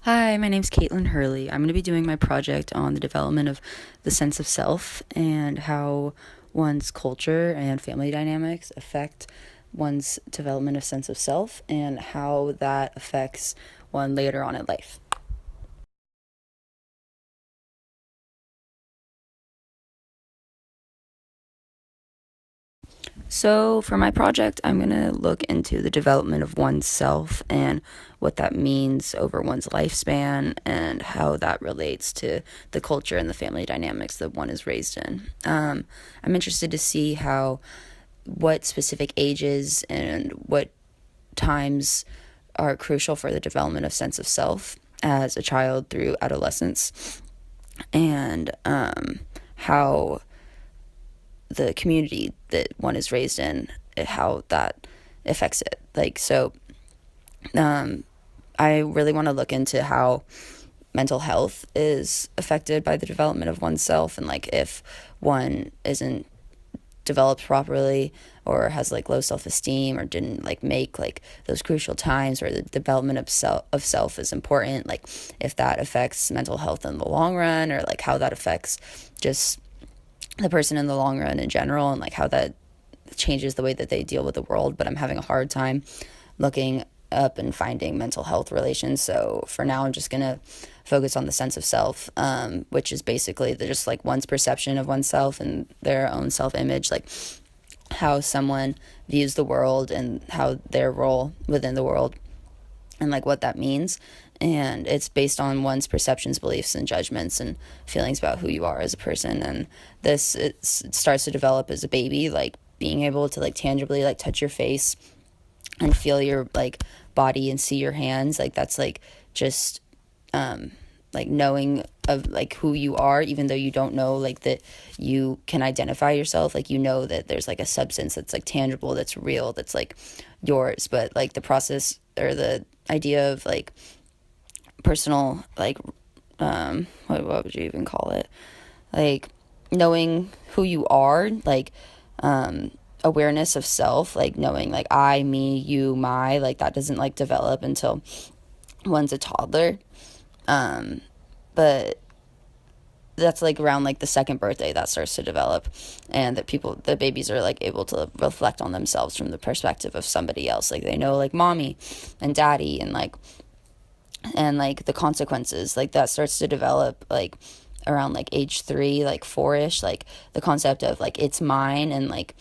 Hi, my name's Caitlin Hurley. I'm going to be doing my project on the development of the sense of self and how one's culture and family dynamics affect one's development of sense of self and how that affects one later on in life. So, for my project, I'm going to look into the development of oneself and what that means over one's lifespan and how that relates to the culture and the family dynamics that one is raised in. I'm interested to see how what specific ages and what times are crucial for the development of sense of self as a child through adolescence and how the community that one is raised in, how that affects it. Um, I really want to look into how mental health is affected by the development of oneself and like if one isn't developed properly or has like low self-esteem or didn't like make like those crucial times where the development of self is important, like if that affects mental health in the long run or like how that affects just the person in the long run in general and like how that changes the way that they deal with the world. But I'm having a hard time looking up and finding mental health relations. So for now, I'm just gonna focus on the sense of self, which is basically just like one's perception of oneself and their own self image, like how someone views the world and how their role within the world and like what that means. And it's based on one's perceptions, beliefs, and judgments and feelings about who you are as a person. And it starts to develop as a baby, like being able to like tangibly like touch your face and feel your like body and see your hands. Like that's like just like knowing of like who you are, even though you don't know like that you can identify yourself. Like you know that there's like a substance that's like tangible, that's real, that's like yours. But like the process or the idea of like personal like what would you even call it, like knowing who you are, like awareness of self, like knowing like I, me, you, my, like that doesn't like develop until one's a toddler. But that's like around like the second birthday that starts to develop, and that the babies are like able to reflect on themselves from the perspective of somebody else. Like they know like mommy and daddy and like the consequences, like that starts to develop like around like age 3, like 4ish, like the concept of like it's mine, and like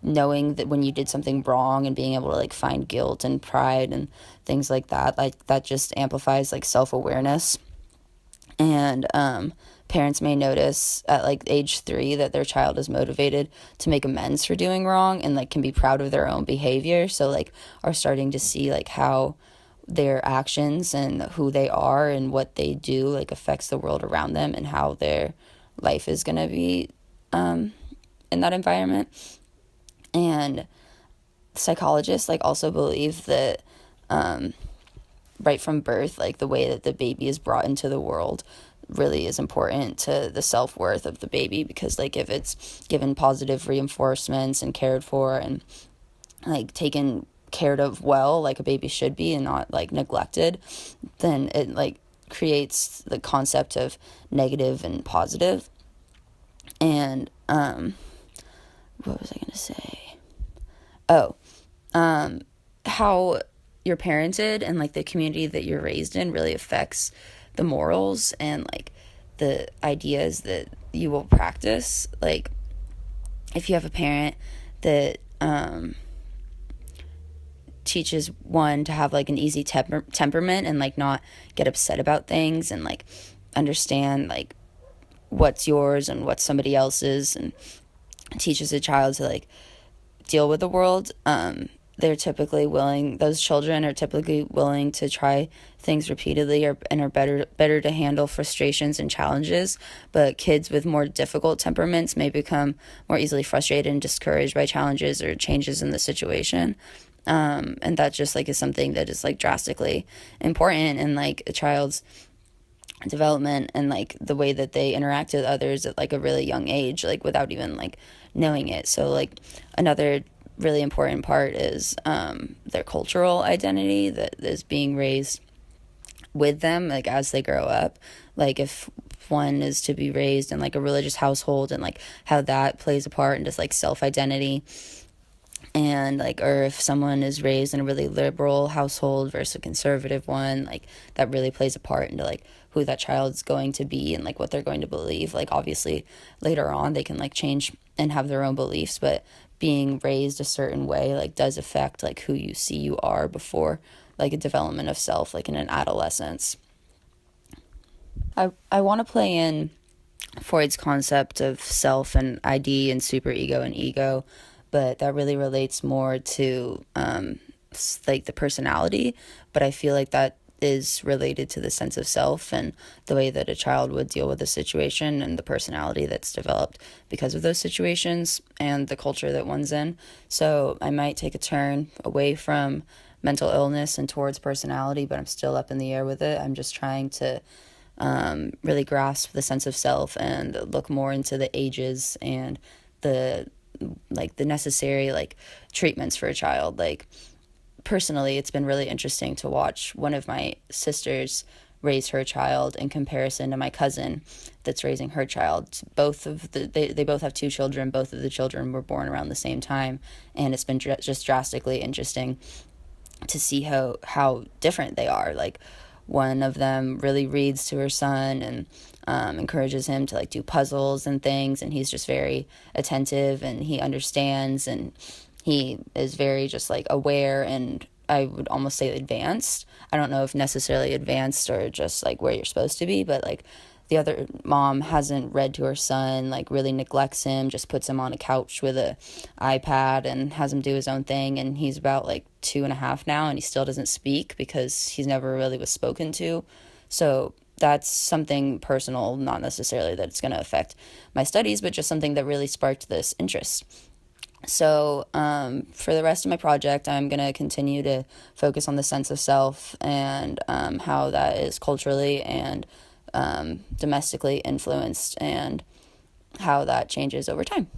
knowing that when you did something wrong and being able to like find guilt and pride and things like that just amplifies like self-awareness. And parents may notice at like age 3 that their child is motivated to make amends for doing wrong and like can be proud of their own behavior, so like are starting to see like how their actions and who they are and what they do like affects the world around them and how their life is going to be in that environment. And psychologists like also believe that right from birth, like the way that the baby is brought into the world really is important to the self-worth of the baby, because like if it's given positive reinforcements and cared for and like taken cared of well, like a baby should be, and not like neglected, then it like creates the concept of negative and positive. And what was I going to say? Oh, how you're parented and like the community that you're raised in really affects the morals and like the ideas that you will practice. Like if you have a parent that teaches one to have like an easy temperament and like not get upset about things and like understand like what's yours and what's somebody else's, and teaches a child to like deal with the world, those children are typically willing to try things repeatedly, and are better to handle frustrations and challenges. But kids with more difficult temperaments may become more easily frustrated and discouraged by challenges or changes in the situation. And that just like is something that is like drastically important in like a child's development and like the way that they interact with others at like a really young age, like without even like knowing it. So like another really important part is their cultural identity that is being raised with them, like as they grow up. Like if one is to be raised in like a religious household, and like how that plays a part in just like self identity, and like, or if someone is raised in a really liberal household versus a conservative one, like that really plays a part into like who that child's going to be and like what they're going to believe. Like obviously later on they can like change and have their own beliefs, but being raised a certain way like does affect like who you see you are before like a development of self, like in an adolescence. I want to play in Freud's concept of self and ID and superego and ego, but that really relates more to like the personality. But I feel like that is related to the sense of self and the way that a child would deal with a situation and the personality that's developed because of those situations and the culture that one's in. So I might take a turn away from mental illness and towards personality, but I'm still up in the air with it. I'm just trying to really grasp the sense of self and look more into the ages and the like the necessary like treatments for a child. Like personally, it's been really interesting to watch one of my sisters raise her child in comparison to my cousin that's raising her child. They both have two children. Both of the children were born around the same time, and it's been just drastically interesting to see how different they are. Like one of them really reads to her son and encourages him to like do puzzles and things, and he's just very attentive and he understands and he is very just like aware, and I would almost say advanced. I don't know if necessarily advanced or just like where you're supposed to be, but like the other mom hasn't read to her son, like really neglects him, just puts him on a couch with a iPad and has him do his own thing. And he's about like 2.5 now, and he still doesn't speak because he's never really was spoken to. So that's something personal, not necessarily that it's going to affect my studies, but just something that really sparked this interest. So for the rest of my project, I'm going to continue to focus on the sense of self and how that is culturally and domestically influenced and how that changes over time.